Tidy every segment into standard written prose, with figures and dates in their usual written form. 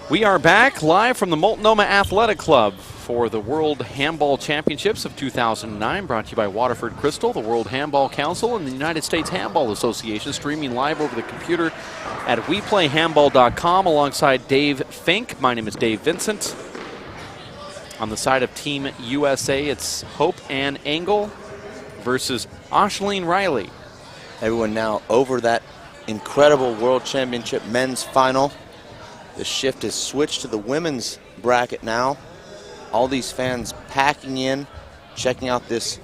We are back live from the Multnomah Athletic Club for the World Handball Championships of 2009, brought to you by Waterford Crystal, the World Handball Council, and the United States Handball Association, streaming live over the computer at WePlayHandball.com alongside Dave Fink. My name is Dave Vincent. On the side of Team USA, it's Hope Ann Engel versus Aisling Reilly. Everyone now over that incredible World Championship men's final. The shift is switched to the women's bracket now. All these fans packing in, checking out this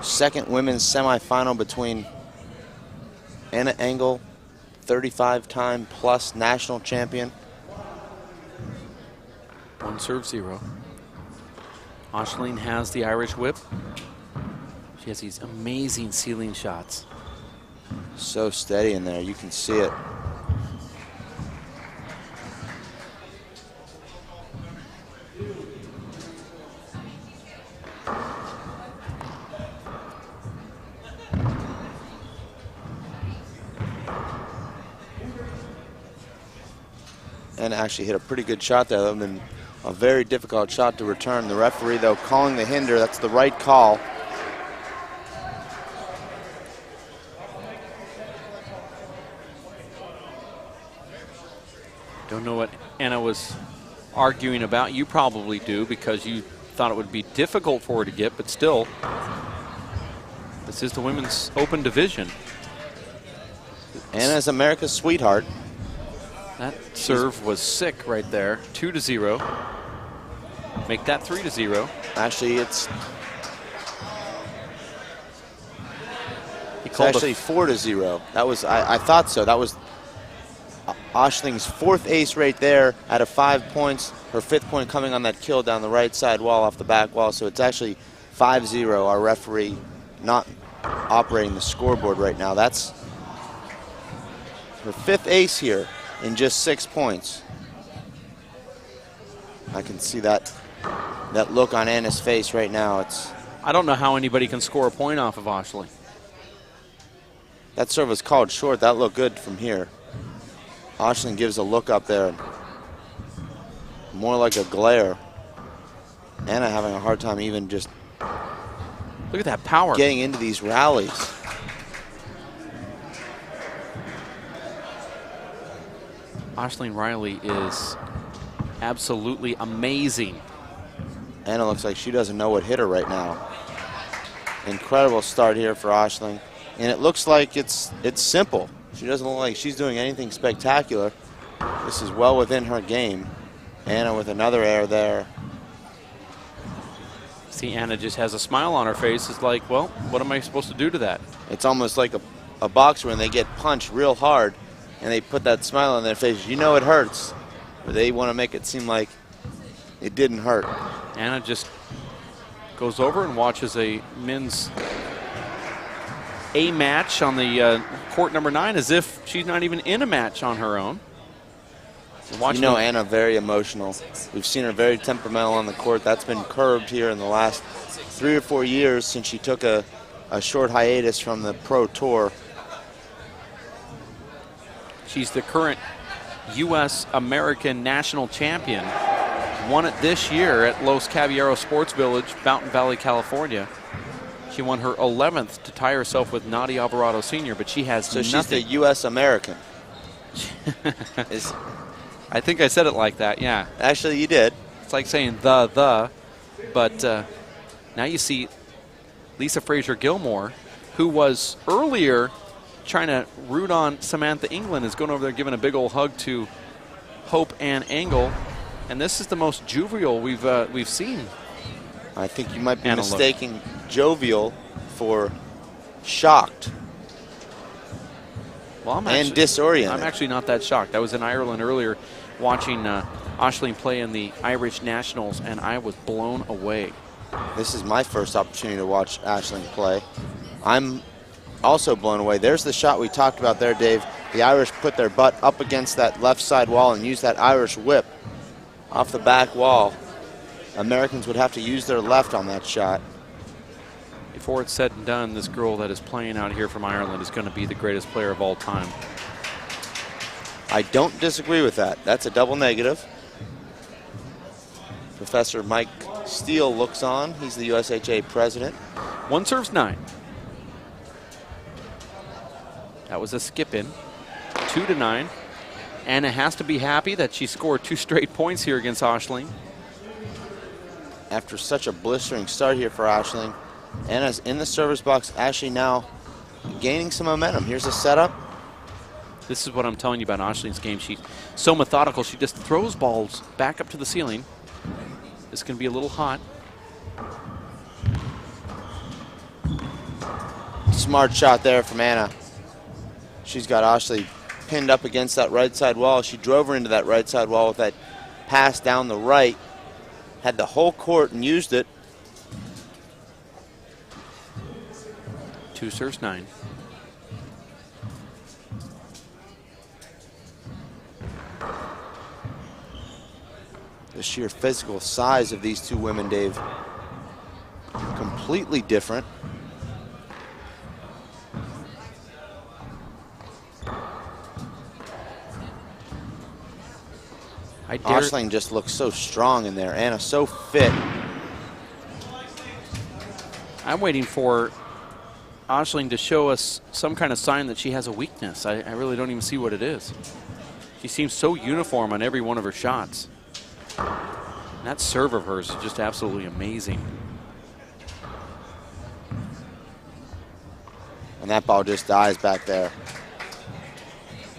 second women's semifinal between Anna Engel, 35-time plus national champion. 1-0. Aisling has the Irish whip. She has these amazing ceiling shots. So steady in there, you can see it. And actually hit a pretty good shot there. That would have been a very difficult shot to return. The referee, though, calling the hinder. That's the right call. Don't know what Anna was arguing about. You probably do, because you thought it would be difficult for her to get, but still, this is the women's open division. Anna's America's sweetheart. That serve was sick right there. 2-0. Make that 3-0. Actually, it's He called actually 4-0. That was, I thought so. That was Aisling's fourth ace right there out of 5 points. Her fifth point coming on that kill down the right side wall off the back wall. So it's actually 5-0. Our referee not operating the scoreboard right now. That's her fifth ace here in just 6 points. I can see that look on Anna's face right now. I don't know how anybody can score a point off of Aisling. That serve was called short. That looked good from here. Aisling gives a look up there. More like a glare. Anna having a hard time even just look at that power getting into these rallies. Aisling Reilly is absolutely amazing. Anna looks like she doesn't know what hit her right now. Incredible start here for Aisling. And it looks like it's simple. She doesn't look like she's doing anything spectacular. This is well within her game. Anna with another air there. See, Anna just has a smile on her face. It's like, well, what am I supposed to do to that? It's almost like a boxer when they get punched real hard and they put that smile on their face. You know it hurts, but they want to make it seem like it didn't hurt. Anna just goes over and watches a men's A match on the court number 9 as if she's not even in a match on her own. You know Anna very emotional. We've seen her very temperamental on the court. That's been curbed here in the last 3 or 4 years since she took a short hiatus from the pro tour. She's the current U.S. American national champion. won it this year at Los Caballeros Sports Village, Mountain Valley, California. She won her 11th to tie herself with Nadia Alvarado Sr., but she has so nothing. She's the U.S. American. I think I said it like that, yeah. Actually, you did. It's like saying the, but now you see Lisa Fraser-Gilmore, who was earlier trying to root on Samantha England, is going over there giving a big old hug to Hope Ann Engel, and this is the most jovial we've seen. I think you might be Anna mistaking jovial for shocked. Well, and disoriented. I'm actually not that shocked. I was in Ireland earlier watching Aisling play in the Irish Nationals, and I was blown away. This is my first opportunity to watch Aisling play. I'm also blown away. There's the shot we talked about there, Dave. The Irish put their butt up against that left side wall and used that Irish whip off the back wall. Americans would have to use their left on that shot. Before it's said and done, this girl that is playing out here from Ireland is going to be the greatest player of all time. I don't disagree with that. That's a double negative. Professor Mike Steele looks on. He's the USHA president. 1 serves 9. That was a skip in. 2-9. Anna has to be happy that she scored 2 straight points here against Aisling. After such a blistering start here for Aisling, Anna's in the service box, actually now gaining some momentum. Here's a setup. This is what I'm telling you about Aisling's game. She's so methodical. She just throws balls back up to the ceiling. This can be a little hot. Smart shot there from Anna. She's got Aisling pinned up against that right side wall. She drove her into that right side wall with that pass down the right. Had the whole court and used it. 2 serves 9. The sheer physical size of these two women, Dave, completely different. Aisling just looks so strong in there. Anna so fit. I'm waiting for Aisling to show us some kind of sign that she has a weakness. I really don't even see what it is. She seems so uniform on every one of her shots. And that serve of hers is just absolutely amazing. And that ball just dies back there.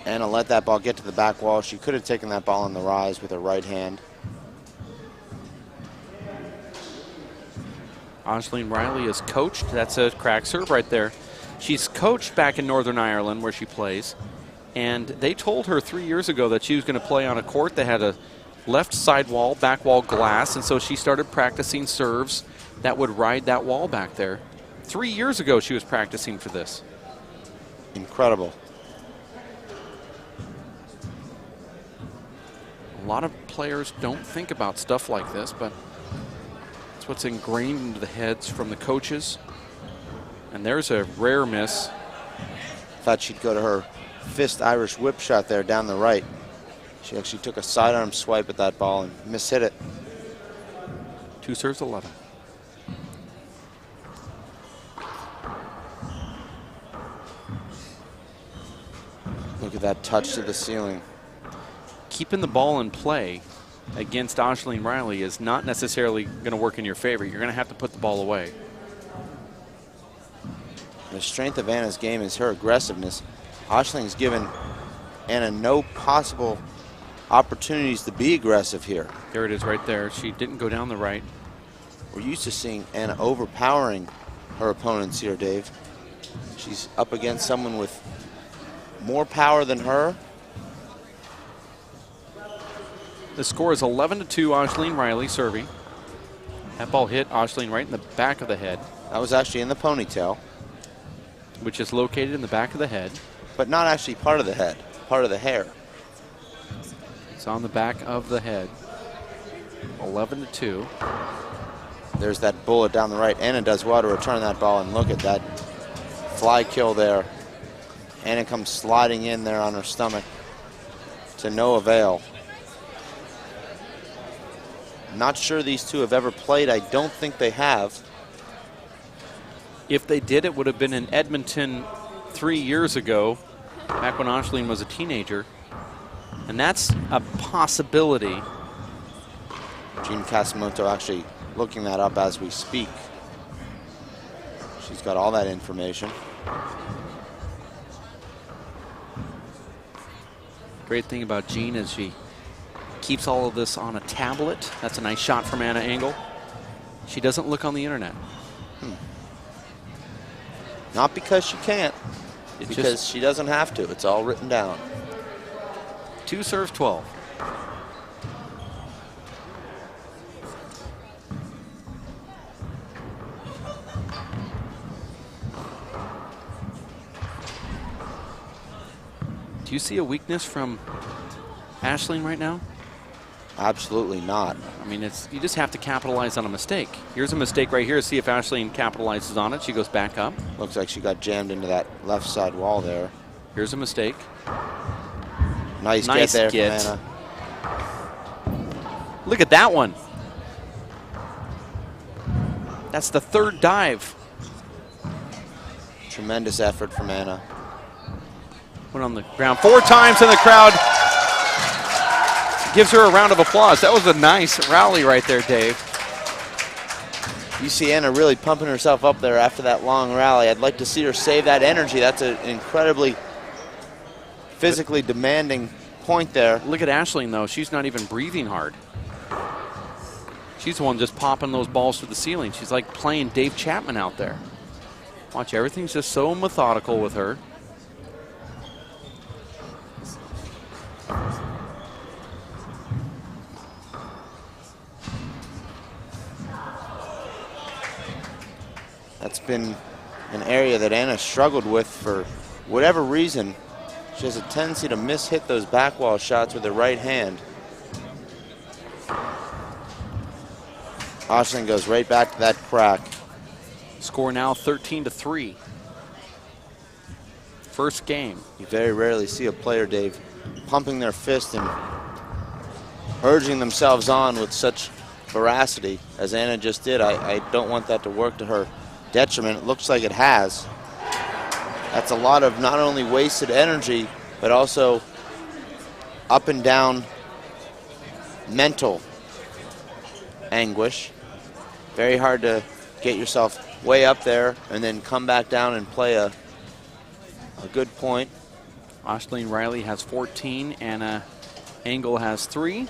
Anna let that ball get to the back wall. She could have taken that ball on the rise with her right hand. Aisling Reilly is coached. That's a crack serve right there. She's coached back in Northern Ireland where she plays. And they told her 3 years ago that she was going to play on a court that had a left side wall, back wall glass. And so she started practicing serves that would ride that wall back there. 3 years ago she was practicing for this. Incredible. A lot of players don't think about stuff like this, but it's what's ingrained into the heads from the coaches. And there's a rare miss. Thought she'd go to her fist Irish whip shot there down the right. She actually took a sidearm swipe at that ball and mishit it. 2 serves 11. Look at that touch to the ceiling. Keeping the ball in play against Aisling Reilly is not necessarily going to work in your favor. You're going to have to put the ball away. The strength of Anna's game is her aggressiveness. Aisling's given Anna no possible opportunities to be aggressive here. There it is right there. She didn't go down the right. We're used to seeing Anna overpowering her opponents here, Dave. She's up against someone with more power than her. The score is 11-2, Aisling Reilly serving. That ball hit Aisling right in the back of the head. That was actually in the ponytail. Which is located in the back of the head. But not actually part of the head, part of the hair. It's on the back of the head. 11-2. There's that bullet down the right. Anna does well to return that ball, and look at that fly kill there. Anna comes sliding in there on her stomach to no avail. Not sure these two have ever played. I don't think they have. If they did, it would have been in Edmonton 3 years ago, back when Aisling was a teenager. And that's a possibility. Jean Casamonto actually looking that up as we speak. She's got all that information. Great thing about Jean is she keeps all of this on a tablet. That's a nice shot from Anna Engel. She doesn't look on the internet. Not because she can't, It's because just she doesn't have to. It's all written down. 2 serves 12. Do you see a weakness from Aisling right now? Absolutely not. I mean, you just have to capitalize on a mistake. Here's a mistake right here. See if Aisling capitalizes on it. She goes back up. Looks like she got jammed into that left side wall there. Here's a mistake. Nice Nice get there get. from Anna. Look at that one. That's the third dive. Tremendous effort from Anna. Went on the ground 4 times, and the crowd gives her a round of applause. That was a nice rally right there, Dave. You see Anna really pumping herself up there after that long rally. I'd like to see her save that energy. That's an incredibly physically demanding point there. Look at Aisling, though. She's not even breathing hard. She's the one just popping those balls to the ceiling. She's like playing Dave Chapman out there. Watch, everything's just so methodical with her. That's been an area that Anna struggled with for whatever reason. She has a tendency to miss-hit those back wall shots with her right hand. Aisling goes right back to that crack. Score now 13-3. First game. You very rarely see a player, Dave, pumping their fist and urging themselves on with such veracity as Anna just did. I don't want that to work to her detriment. It looks like it has. That's a lot of not only wasted energy, but also up and down mental anguish. Very hard to get yourself way up there and then come back down and play a good point. Aisling Reilly has 14. Anna Engel has 3.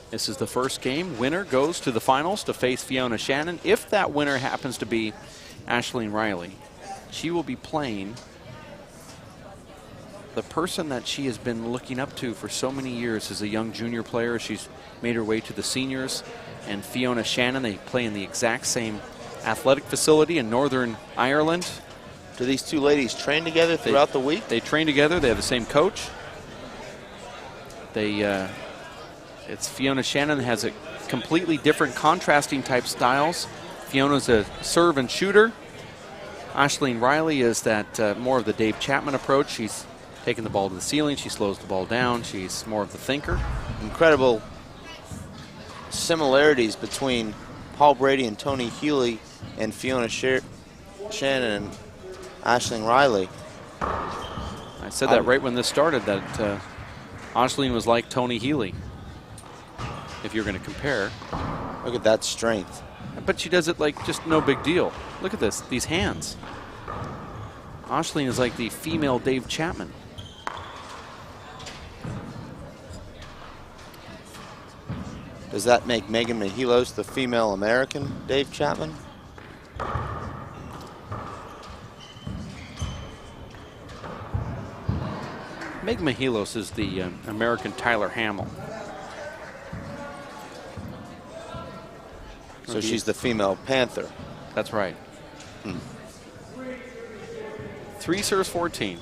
This is the first game. Winner goes to the finals to face Fiona Shannon. If that winner happens to be Aisling Reilly, she will be playing the person that she has been looking up to for so many years as a young junior player. She's made her way to the seniors. And Fiona Shannon, they play in the exact same athletic facility in Northern Ireland. Do these two ladies train together throughout the week? They train together. They have the same coach. It's Fiona Shannon has a completely different contrasting type styles. Fiona's a serve and shooter. Aisling Reilly is that more of the Dave Chapman approach. She's taking the ball to the ceiling. She slows the ball down. She's more of the thinker. Incredible similarities between Paul Brady and Tony Healy and Fiona Shannon and Aisling Reilly. I said that right when this started, that Aisling was like Tony Healy, if you're going to compare. Look at that strength. But she does it like just no big deal. Look at this, these hands. Aisling is like the female Dave Chapman. Does that make Megan Mihalos the female American Dave Chapman? Meg Mihalos is the American Tyler Hamill. So she's the female Panther. That's right. 3 serves 14.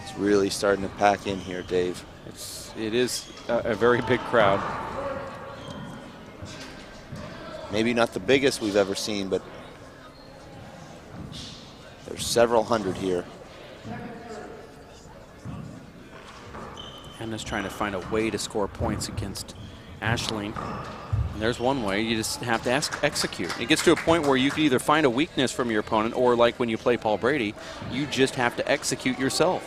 It's really starting to pack in here, Dave. It is a very big crowd. Maybe not the biggest we've ever seen, but there's several hundred here. Anna's trying to find a way to score points against Aisling. And there's one way. You just have to execute. It gets to a point where you can either find a weakness from your opponent, or like when you play Paul Brady, you just have to execute yourself.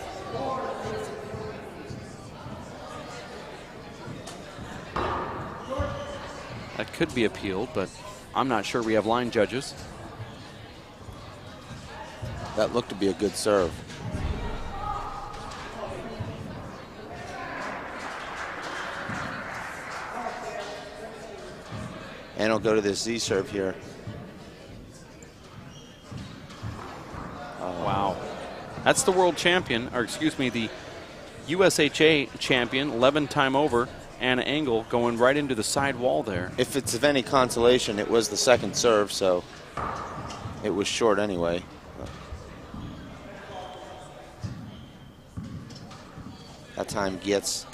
That could be appealed, but I'm not sure. We have line judges. That looked to be a good serve. And he'll go to this Z serve here. Wow. That's the world champion, or excuse me, the USHA champion, 11-time over, Anna Engel, going right into the side wall there. If it's of any consolation, it was the second serve, so it was short anyway. That time gets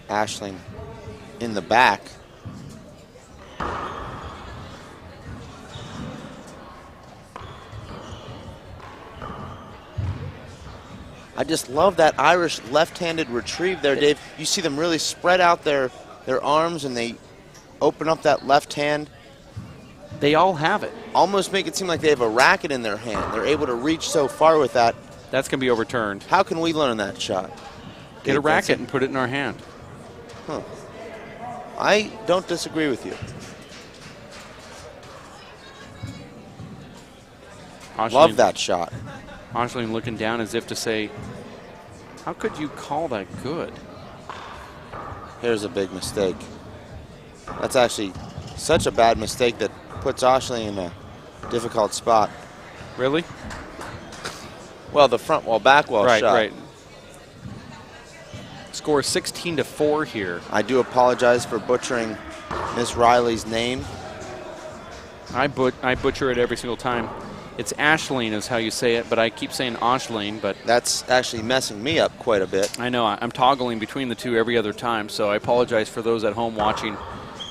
Aisling in the back. I just love that Irish left-handed retrieve there, Dave. You see them really spread out their arms, and they open up that left hand. They all have it. Almost make it seem like they have a racket in their hand. They're able to reach so far with that. That's going to be overturned. How can we learn that shot? Get a racket and put it in our hand. Huh. I don't disagree with you. Love that shot. Aisling looking down as if to say, how could you call that good? Here's a big mistake. That's actually such a bad mistake that puts Aisling in a difficult spot. Really? Well, the front wall, back wall shot. Right. Score 16-4 here. I do apologize for butchering Miss Reilly's name. I butcher it every single time. It's Aisling is how you say it, but I keep saying Aisling, but that's actually messing me up quite a bit. I know. I'm toggling between the two every other time, so I apologize for those at home watching.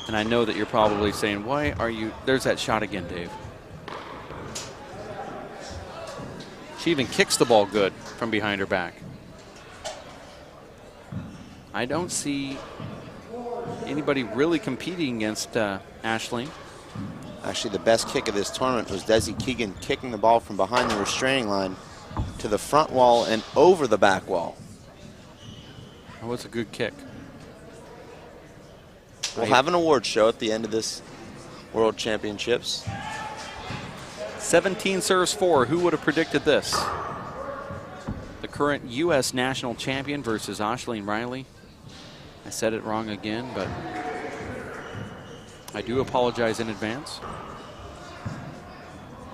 And I know that you're probably saying, why are you... There's that shot again, Dave. She even kicks the ball good from behind her back. I don't see anybody really competing against Aisling. Actually, the best kick of this tournament was Desi Keegan kicking the ball from behind the restraining line to the front wall and over the back wall. That was a good kick. We'll have an award show at the end of this World Championships. 17 serves 4. Who would have predicted this? The current U.S. national champion versus Aisling Reilly. I said it wrong again, but I do apologize in advance.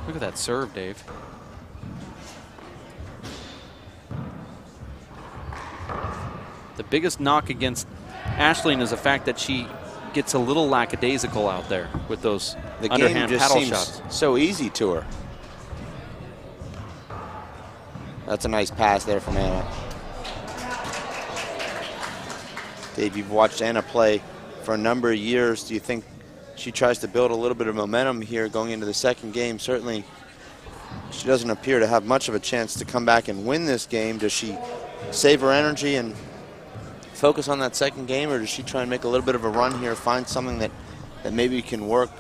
Look at that serve, Dave. The biggest knock against Aisling is the fact that she gets a little lackadaisical out there with those underhand paddle shots. So easy to her. That's a nice pass there from Anna. Dave, you've watched Anna play for a number of years. Do you think she tries to build a little bit of momentum here going into the second game? Certainly, she doesn't appear to have much of a chance to come back and win this game. Does she save her energy and focus on that second game, or does she try and make a little bit of a run here, find something that maybe can work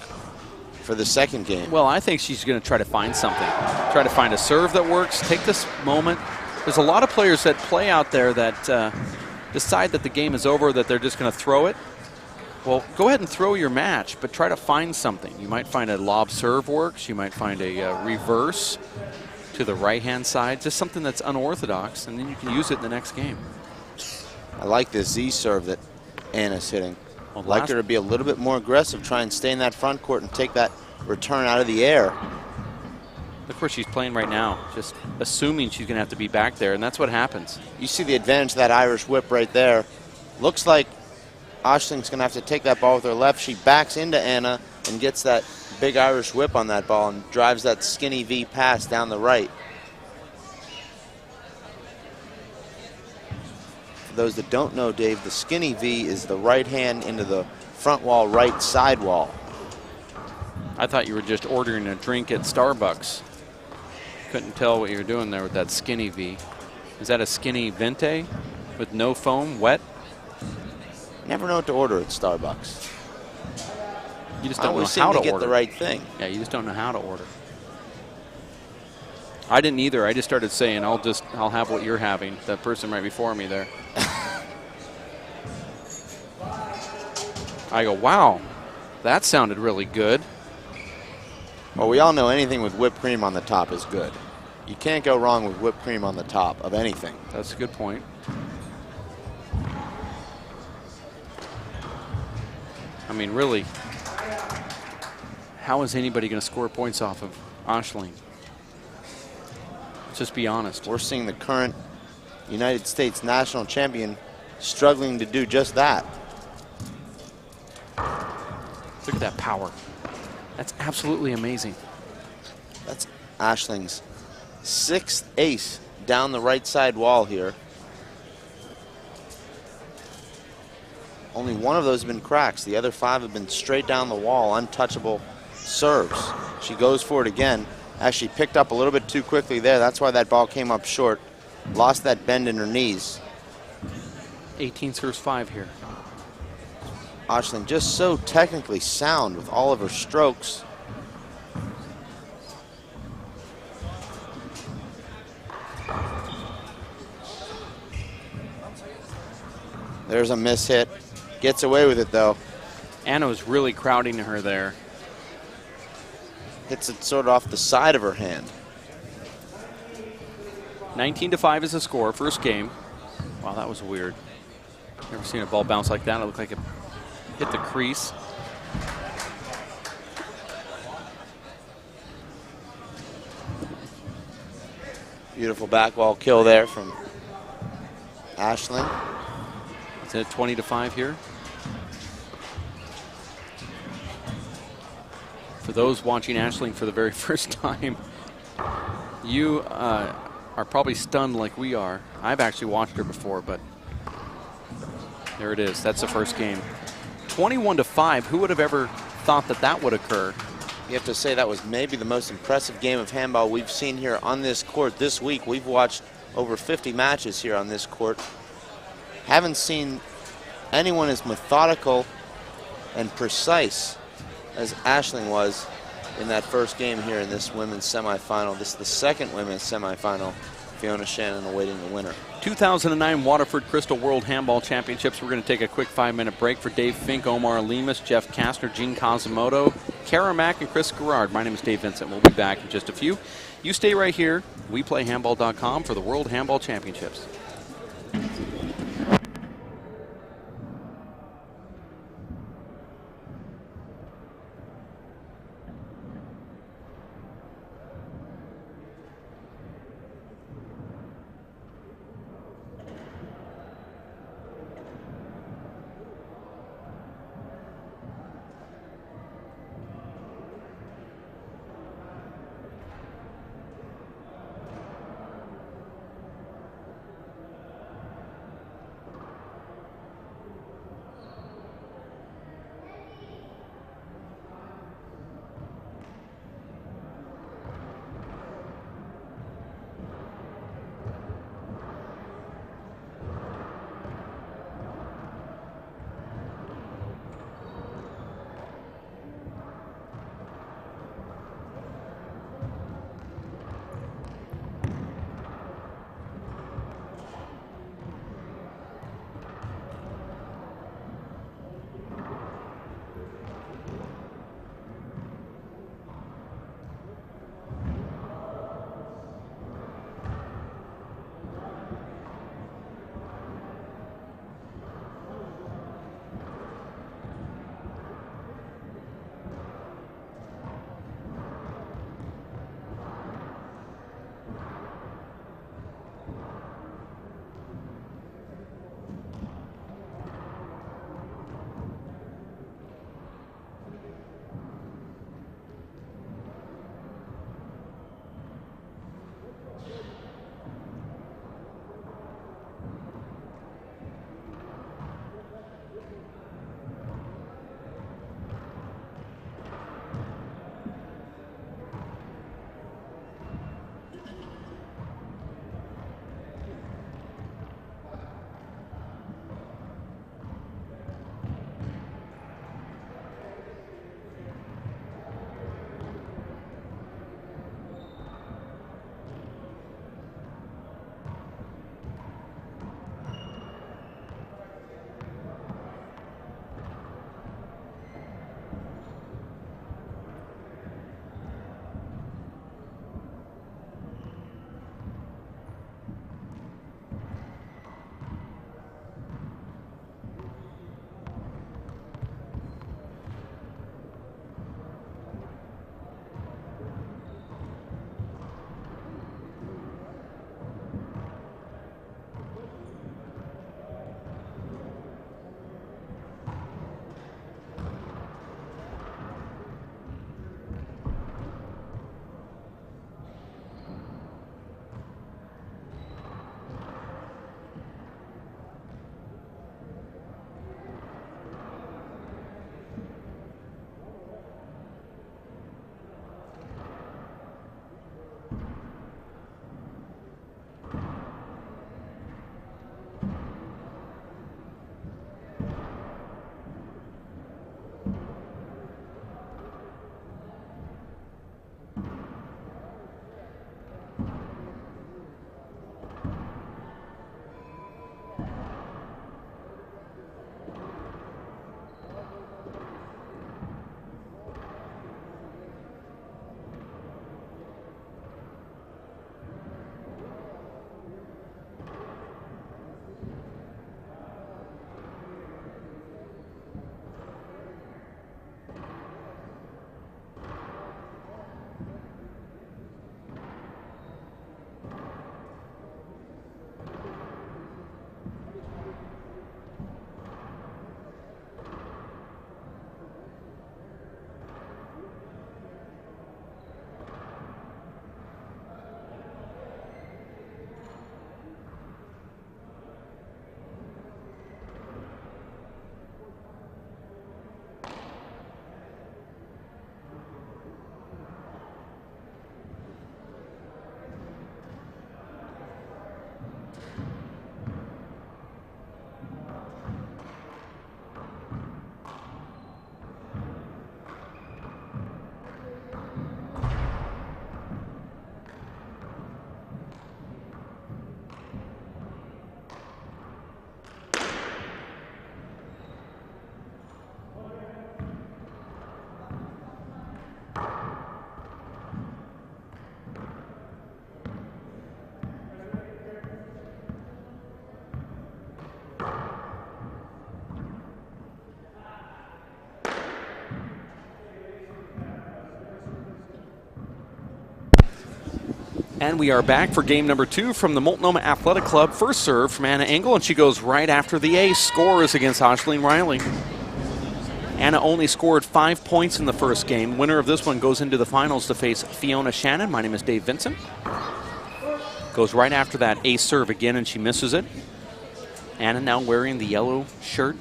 for the second game? Well, I think she's going to try to find something. Try to find a serve that works. Take this moment. There's a lot of players that play out there that decide that the game is over, that they're just going to throw it. Well, go ahead and throw your match, but try to find something. You might find a lob serve works. You might find a reverse to the right-hand side, just something that's unorthodox, and then you can use it in the next game. I like this Z serve that Anna's hitting. Well, I'd like her to be a little bit more aggressive, try and stay in that front court and take that return out of the air. Look where she's playing right now, just assuming she's going to have to be back there, and that's what happens. You see the advantage of that Irish whip right there. Looks like Aisling's going to have to take that ball with her left. She backs into Anna and gets that big Irish whip on that ball and drives that skinny V pass down the right. For those that don't know, Dave, the skinny V is the right hand into the front wall, right side wall. I thought you were just ordering a drink at Starbucks. Couldn't tell what you were doing there with that skinny V. Is that a skinny venti with no foam, wet? Never know what to order at Starbucks. You just I don't know always how seem to to order. get the right thing. Yeah, you just don't know how to order. I didn't either. I just started saying, I'll have what you're having. That person right before me there. I go, wow, that sounded really good. Well, we all know anything with whipped cream on the top is good. You can't go wrong with whipped cream on the top of anything. That's a good point. I mean, really, how is anybody going to score points off of Aisling? Let's just be honest. We're seeing the current United States national champion struggling to do just that. Look at that power. That's absolutely amazing. That's Aisling's 6th ace down the right side wall here. Only one of those have been cracks. The other 5 have been straight down the wall, untouchable serves. She goes for it again. Actually picked up a little bit too quickly there. That's why that ball came up short. Lost that bend in her knees. 18 serves 5 here. Aisling just so technically sound with all of her strokes. There's a miss hit. Gets away with it though. Anna was really crowding her there. Hits it sort of off the side of her hand. 19-5 is the score, first game. Wow, that was weird. Never seen a ball bounce like that. It looked like it hit the crease. Beautiful back wall kill there from Aisling. It's at 20-5 here. For those watching Aisling for the very first time, you are probably stunned like we are. I've actually watched her before, but there it is. That's the first game. 21-5. Who would have ever thought that that would occur? You have to say that was maybe the most impressive game of handball we've seen here on this court this week. We've watched over 50 matches here on this court. Haven't seen anyone as methodical and precise as Aisling was in that first game here in this women's semifinal. This is the second women's semifinal. Fiona Shannon awaiting the winner. 2009 Waterford Crystal World Handball Championships. We're going to take a quick 5-minute break for Dave Fink, Omar Lemus, Jeff Kastner, Gene Cosimoto, Kara Mack, and Chris Garrard. My name is Dave Vincent. We'll be back in just a few. You stay right here. WePlayHandball.com for the World Handball Championships. And we are back for game number 2 from the Multnomah Athletic Club. First serve from Anna Engel, and she goes right after the ace. Scores against Aisling Riley. Anna only scored 5 points in the first game. Winner of this one goes into the finals to face Fiona Shannon. My name is Dave Vincent. Goes right after that ace serve again, and she misses it. Anna now wearing the yellow shirt.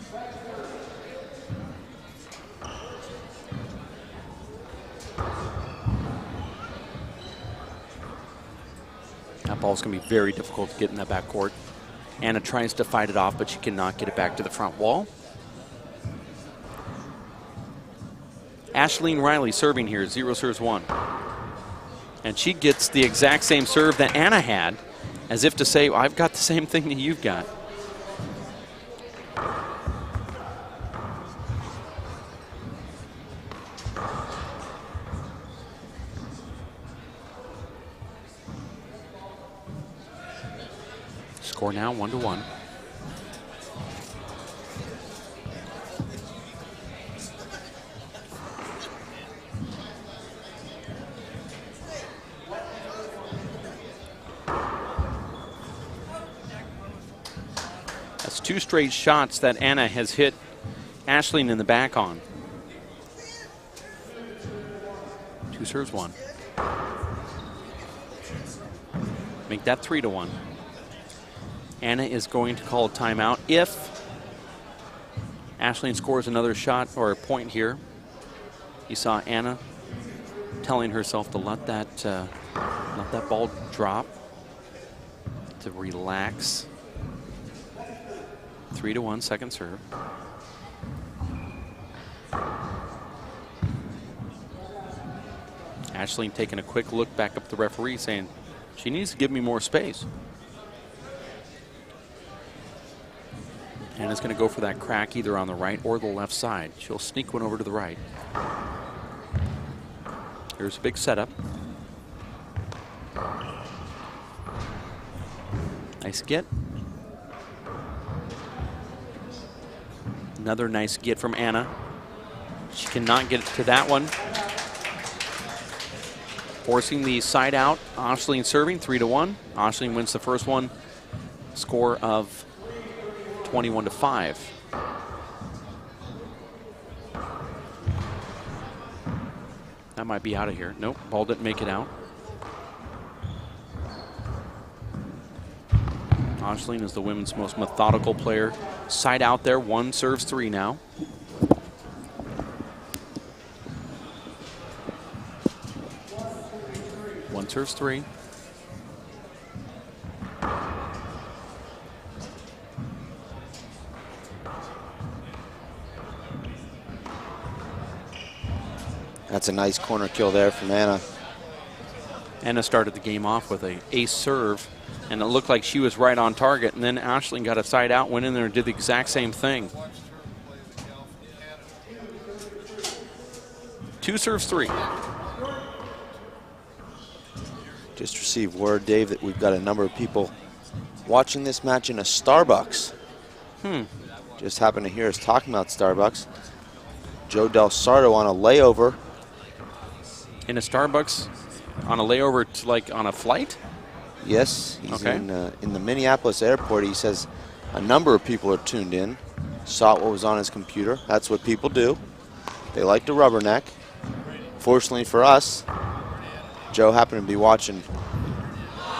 That ball's going to be very difficult to get in that back court. Anna tries to fight it off, but she cannot get it back to the front wall. Aisling Riley serving here, 0 serves 1. And she gets the exact same serve that Anna had, as if to say, well, I've got the same thing that you've got. Score now 1-1. That's 2 straight shots that Anna has hit Aisling in the back on. 2 serves 1. Make that 3-1. Anna is going to call a timeout if Aisling scores another shot or a point here. You saw Anna telling herself to let that ball drop, to relax. 3-1, second serve. Aisling taking a quick look back up at the referee, saying she needs to give me more space. Anna's going to go for that crack either on the right or the left side. She'll sneak one over to the right. Here's a big setup. Nice get. Another nice get from Anna. She cannot get to that one. Forcing the side out. Aisling serving 3-1. Aisling wins the first one. Score of 21-5. That might be out of here. Nope, ball didn't make it out. Aisling is the women's most methodical player. Side out there, 1 serves 3 now. One serves 3. That's a nice corner kill there from Anna. Anna started the game off with an ace serve, and it looked like she was right on target, and then Aisling got a side out, went in there and did the exact same thing. 2 serves 3. Just received word, Dave, that we've got a number of people watching this match in a Starbucks. Just happened to hear us talking about Starbucks. Joe Del Sardo on a layover. In a Starbucks on a layover to like on a flight? Yes, he's okay. in the Minneapolis airport. He says a number of people are tuned in, saw what was on his computer. That's what people do. They like to rubberneck. Fortunately for us, Joe happened to be watching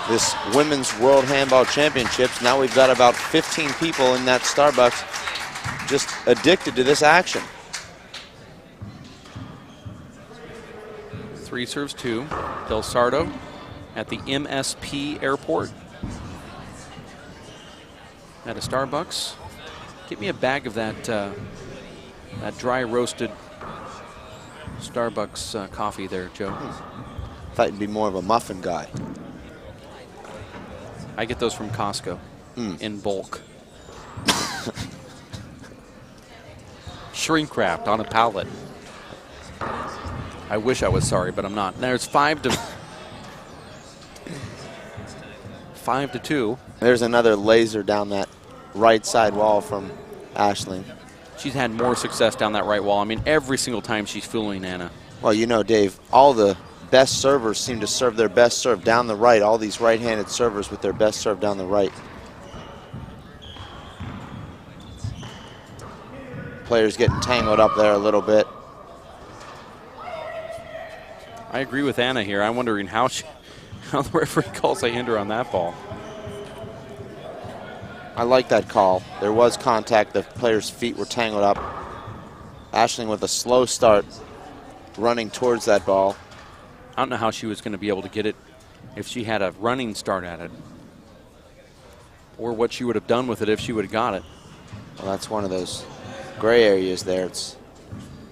this Women's World Handball Championships. Now we've got about 15 people in that Starbucks just addicted to this action. 3 serves 2. Del Sardo at the MSP airport at a Starbucks. Get me a bag of that that dry roasted Starbucks coffee there, Joe. Thought you'd be more of a muffin guy. I get those from Costco in bulk. Shrink wrapped on a pallet. I wish I was sorry, but I'm not. There's 5-2. There's another laser down that right side wall from Aisling. She's had more success down that right wall. I mean, every single time she's fooling Anna. Well, you know, Dave, all the best servers seem to serve their best serve down the right. All these right-handed servers with their best serve down the right. Players getting tangled up there a little bit. I agree with Anna here. I'm wondering how the referee calls a hinder on that ball. I like that call. There was contact. The player's feet were tangled up. Aisling with a slow start, running towards that ball. I don't know how she was going to be able to get it if she had a running start at it, or what she would have done with it if she would have got it. Well, that's one of those gray areas there. It's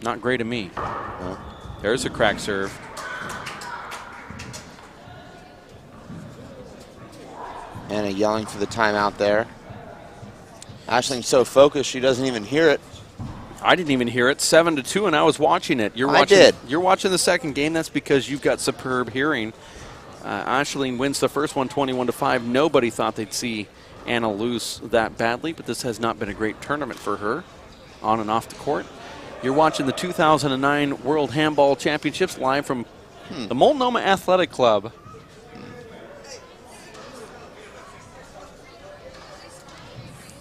not gray to me. No. There's a crack serve. Anna yelling for the timeout there. Aisling's so focused she doesn't even hear it. I didn't even hear it. 7-2, and I was watching it. I did. You're watching the second game. That's because you've got superb hearing. Aisling wins the first one, 21-5. Nobody thought they'd see Anna lose that badly, but this has not been a great tournament for her, on and off the court. You're watching the 2009 World Handball Championships live from the Multnomah Athletic Club.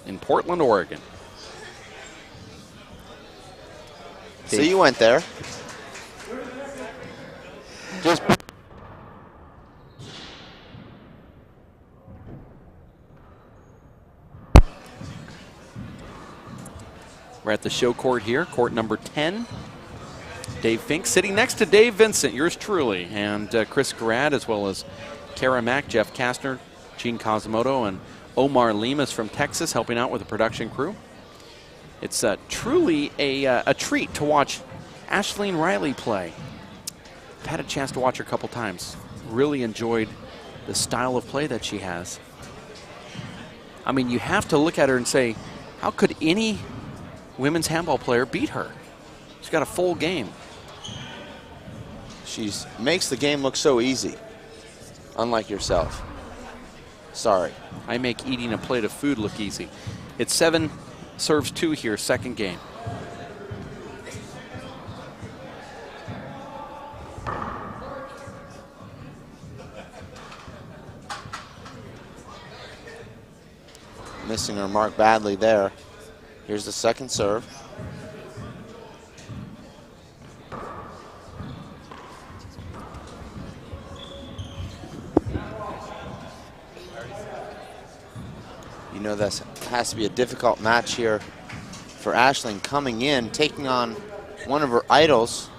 In Portland, Oregon. So you went there. Just we're at the show court here, court number 10. Dave Fink sitting next to Dave Vincent, yours truly, and Chris Garrad, as well as Kara Mack, Jeff Kastner, Gene Cosimoto, and Omar Lemus from Texas helping out with the production crew. It's truly a treat to watch Aisling Reilly play. I've had a chance to watch her a couple times. Really enjoyed the style of play that she has. I mean, you have to look at her and say, how could any women's handball player beat her? She's got a full game. She makes the game look so easy, unlike yourself. Sorry. I make eating a plate of food look easy. It's 7 serves 2 here, second game. Missing her mark badly there. Here's the second serve. You know, this has to be a difficult match here for Aisling, coming in, taking on one of her idols,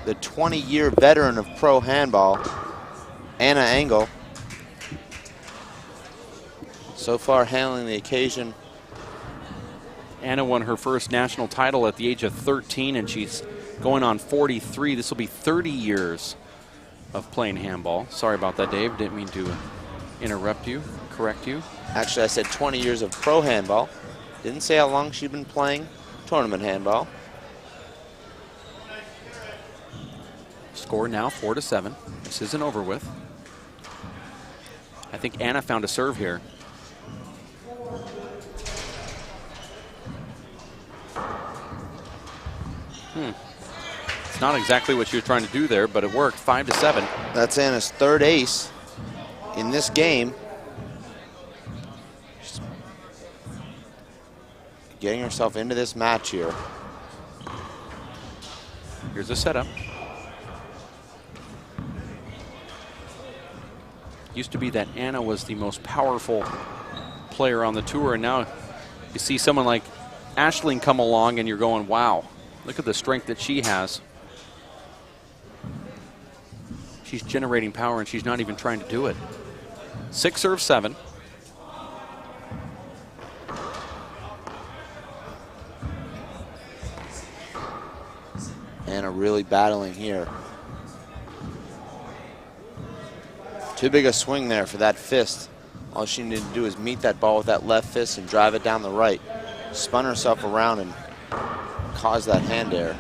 the 20-year veteran of pro handball, Anna Engel. So far handling the occasion. Anna won her first national title at the age of 13, and she's going on 43. This will be 30 years of playing handball. Sorry about that, Dave. Didn't mean to interrupt you, correct you. Actually, I said 20 years of pro handball. Didn't say how long she'd been playing tournament handball. Score now 4-7. This isn't over with. I think Anna found a serve here. It's not exactly what she was trying to do there, but it worked. 5-7. That's Anna's third ace in this game. She's getting herself into this match here. Here's a setup. Used to be that Anna was the most powerful player on the tour, and now you see someone like Aisling come along and you're going, wow, look at the strength that she has. She's generating power and she's not even trying to do it. 6 serve 7. Anna really battling here. Too big a swing there for that fist. All she needed to do is meet that ball with that left fist and drive it down the right. Spun herself around and caused that hand error.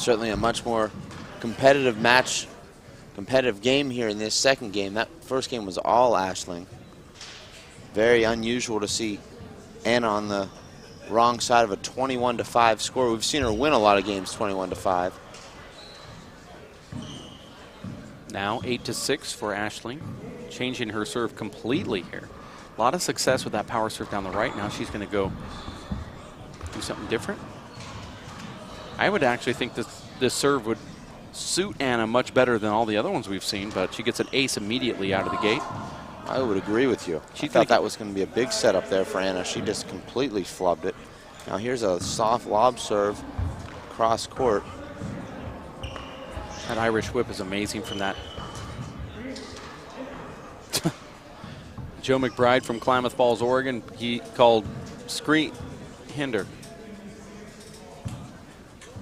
Certainly a much more competitive match, competitive game here in this second game. That first game was all Aisling. Very unusual to see Anna on the wrong side of a 21-5 score. We've seen her win a lot of games 21-5. Now 8-6 for Aisling, changing her serve completely here. A lot of success with that power serve down the right. Now she's going to go do something different. I would actually think this serve would suit Anna much better than all the other ones we've seen, but she gets an ace immediately out of the gate. I would agree with you. I thought that was going to be a big setup there for Anna. She just completely flubbed it. Now here's a soft lob serve cross court. That Irish whip is amazing from that. Joe McBride from Klamath Falls, Oregon, he called screen hinder.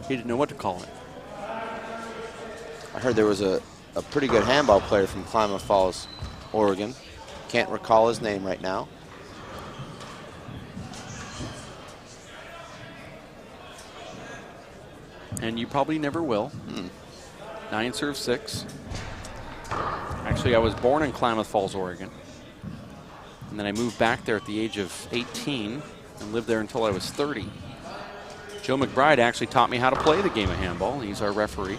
He didn't know what to call it. I heard there was a pretty good handball player from Klamath Falls, Oregon. Can't recall his name right now. And you probably never will. 9 serve 6. Actually, I was born in Klamath Falls, Oregon. And then I moved back there at the age of 18 and lived there until I was 30. Joe McBride actually taught me how to play the game of handball. He's our referee.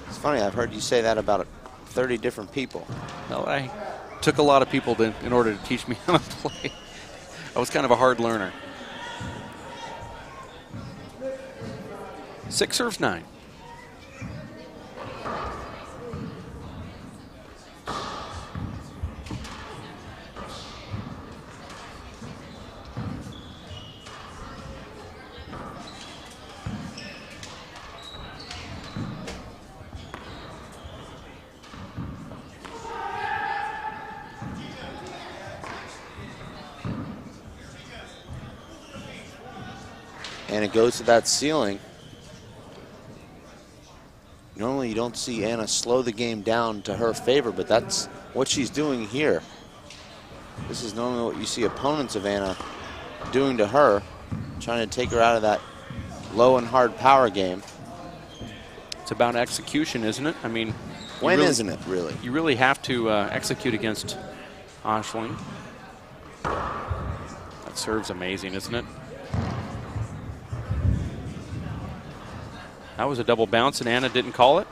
It's funny, I've heard you say that about 30 different people. Well, I took a lot of people in order to teach me how to play. I was kind of a hard learner. 6 serves 9. And it goes to that ceiling. Normally you don't see Anna slow the game down to her favor, but that's what she's doing here. This is normally what you see opponents of Anna doing to her, trying to take her out of that low and hard power game. It's about execution, isn't it? I mean, when isn't it, really? You really have to execute against Aisling. That serve's amazing, isn't it? That was a double bounce, and Anna didn't call it.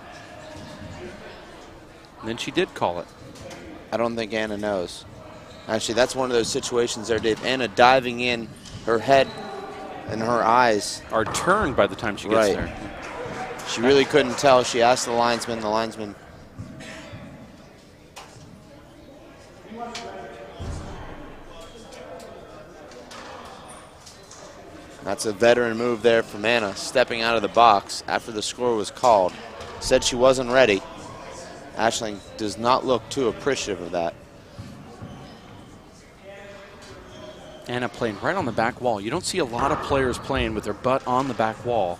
And then she did call it. I don't think Anna knows. Actually, that's one of those situations there, Dave. Anna diving in, her head and her eyes are turned by the time she gets there. She really couldn't tell. She asked the linesman. The linesman. That's a veteran move there from Anna, stepping out of the box after the score was called. Said she wasn't ready. Aisling does not look too appreciative of that. Anna playing right on the back wall. You don't see a lot of players playing with their butt on the back wall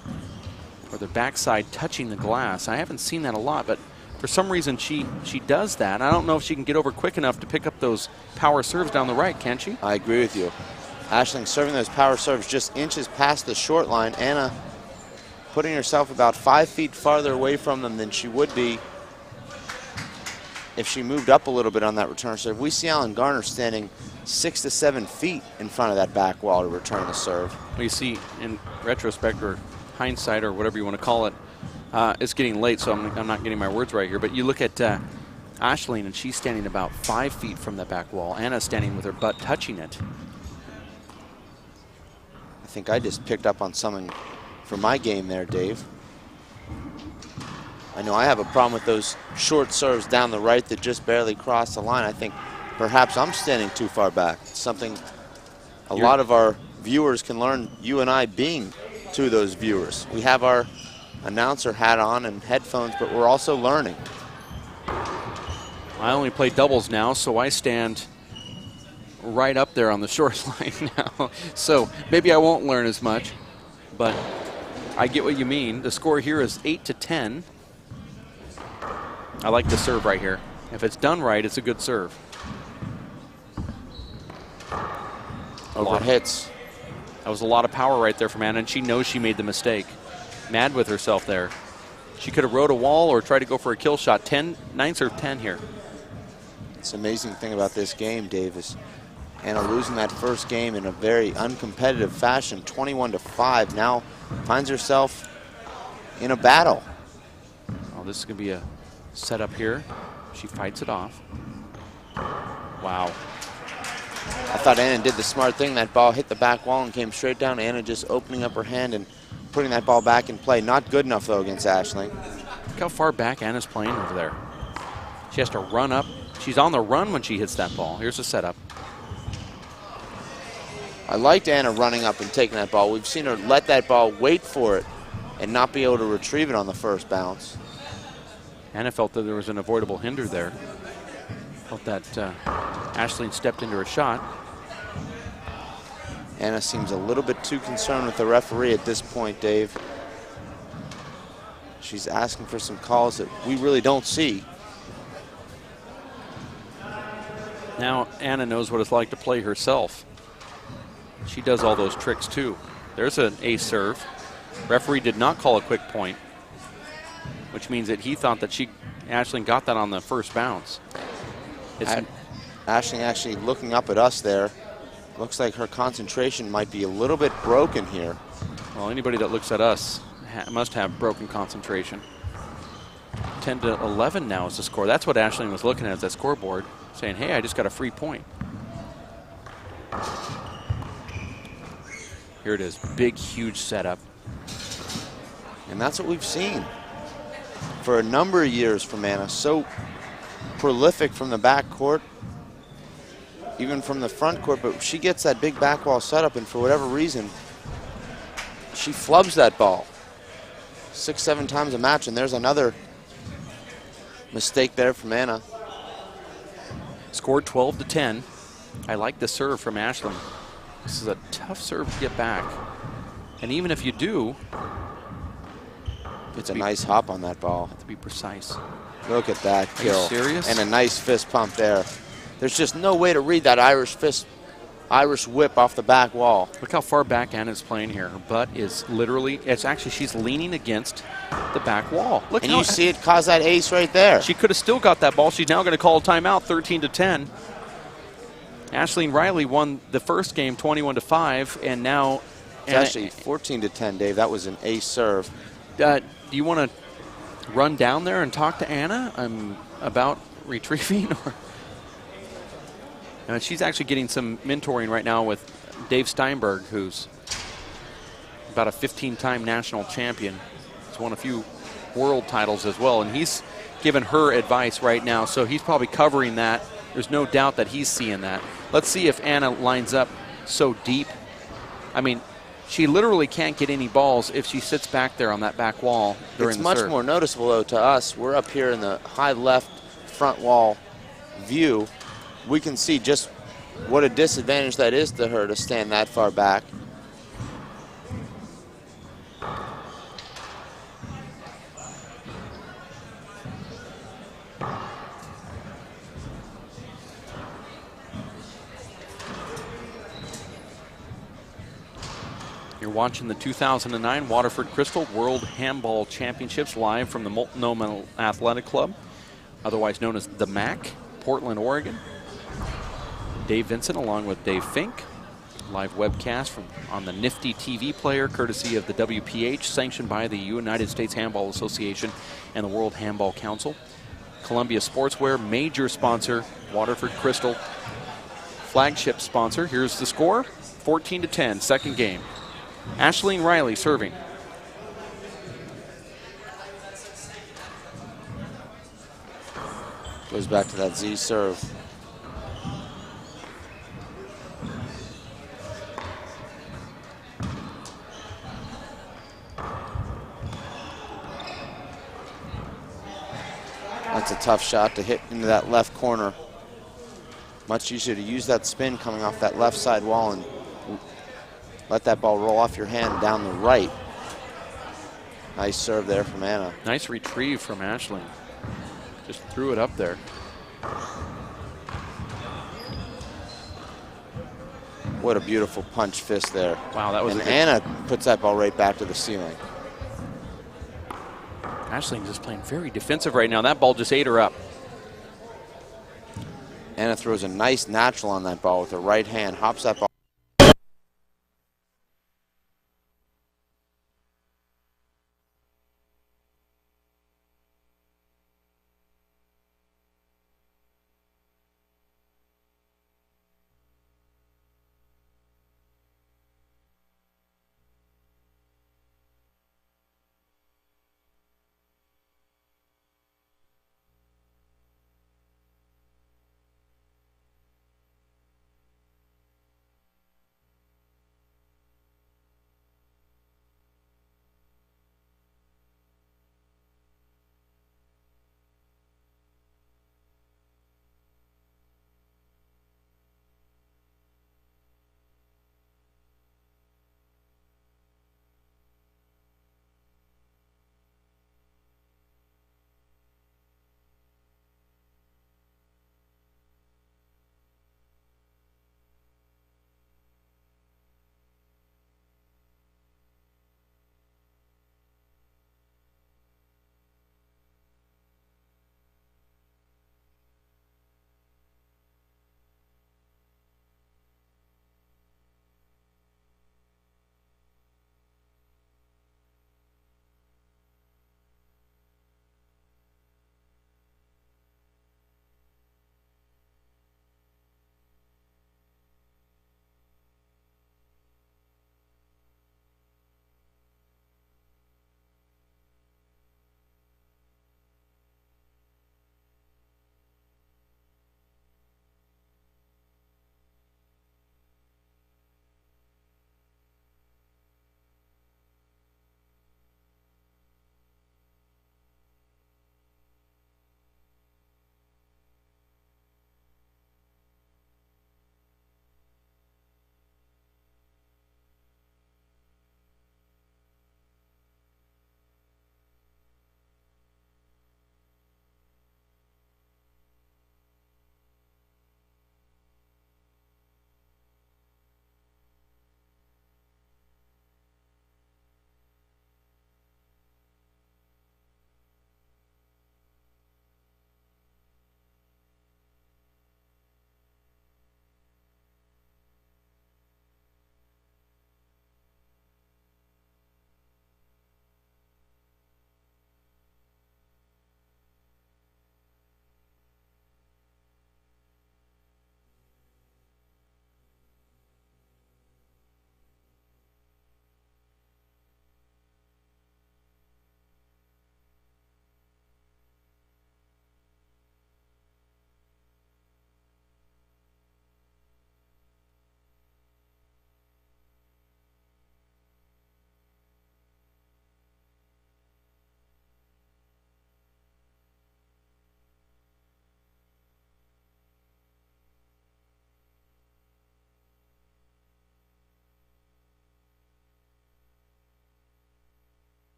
or their backside touching the glass. I haven't seen that a lot, but for some reason she does that. I don't know if she can get over quick enough to pick up those power serves down the right, can she? I agree with you. Aisling serving those power serves just inches past the short line. Anna putting herself about 5 feet farther away from them than she would be if she moved up a little bit on that return serve. We see Alan Garner standing 6 to 7 feet in front of that back wall to return the serve. We see in retrospect or hindsight or whatever you want to call it, it's getting late, so I'm not getting my words right here, but you look at Aisling and she's standing about 5 feet from the back wall. Anna's standing with her butt touching it. I think I just picked up on something for my game there, Dave. I know I have a problem with those short serves down the right that just barely cross the line. I think perhaps I'm standing too far back. It's something a lot of our viewers can learn, you and I being to those viewers. We have our announcer hat on and headphones, but we're also learning. I only play doubles now, so I stand right up there on the short line now. So maybe I won't learn as much, but I get what you mean. The score here is 8-10. I like the serve right here. If it's done right, it's a good serve. Over hits. That was a lot of power right there from Anna, and she knows she made the mistake. mad with herself there. She could have rode a wall or tried to go for a kill shot. 9 serve 10 here. It's the amazing thing about this game, Dave, is Anna losing that first game in a very uncompetitive fashion, 21-5, now finds herself in a battle. Oh, this is going to be a setup here. She fights it off. Wow. I thought Anna did the smart thing. That ball hit the back wall and came straight down. Anna just opening up her hand and putting that ball back in play. Not good enough, though, against Aisling. Look how far back Anna's playing over there. She has to run up. She's on the run when she hits that ball. Here's the setup. I liked Anna running up and taking that ball. We've seen her let that ball, wait for it, and not be able to retrieve it on the first bounce. Anna felt that there was an avoidable hinder there. Felt that Aisling stepped into her shot. Anna seems a little bit too concerned with the referee at this point, Dave. She's asking for some calls that we really don't see. Now Anna knows what it's like to play herself. She does all those tricks too. There's an ace serve. Referee did not call a quick point, which means that he thought that Aisling got that on the first bounce. Aisling actually looking up at us there. Looks like her concentration might be a little bit broken here. Well, anybody that looks at us must have broken concentration. 10-11 now is the score. That's what Aisling was looking at that scoreboard, saying, hey, I just got a free point. Here it is, big, huge setup. And that's what we've seen for a number of years from Anna. So prolific from the back court, even from the front court, but she gets that big back wall setup, and for whatever reason, she flubs that ball 6-7 times a match, and there's another mistake there from Anna. Scored 12-10. I like the serve from Aisling. This is a tough serve to get back. And even if you do, it's a nice hop on that ball. Have to be precise. Look at that kill. Are you serious? And a nice fist pump there. There's just no way to read that Irish whip off the back wall. Look how far back Anna's playing here. Her butt is literally, she's leaning against the back wall. Look, and you see it cause that ace right there. She could have still got that ball. She's now going to call a timeout, 13-10. Aisling Reilly won the first game 21-5, and now it's actually 14-10, Dave. That was an ace serve. Do you want to run down there and talk to Anna about retrieving? She's actually getting some mentoring right now with Dave Steinberg, who's about a 15-time national champion. He's won a few world titles as well, and he's given her advice right now, so he's probably covering that. There's no doubt that he's seeing that. Let's see if Anna lines up so deep. I mean, she literally can't get any balls if she sits back there on that back wall during the serve. It's much more noticeable, though, to us. We're up here in the high left front wall view. We can see just what a disadvantage that is to her to stand that far back. You're watching the 2009 Waterford Crystal World Handball Championships live from the Multnomah Athletic Club, otherwise known as the MAC, Portland, Oregon. Dave Vincent along with Dave Fink. Live webcast on the nifty TV player, courtesy of the WPH, sanctioned by the United States Handball Association and the World Handball Council. Columbia Sportswear, major sponsor, Waterford Crystal, flagship sponsor. Here's the score, 14-10, second game. Aisling Reilly serving. Goes back to that Z serve. That's a tough shot to hit into that left corner. Much easier to use that spin coming off that left side wall and let that ball roll off your hand down the right. Nice serve there from Anna. Nice retrieve from Aisling. Just threw it up there. What a beautiful punch fist there. Wow, that was. And Anna puts that ball right back to the ceiling. Ashling's just playing very defensive right now. That ball just ate her up. Anna throws a nice natural on that ball with her right hand, hops that ball.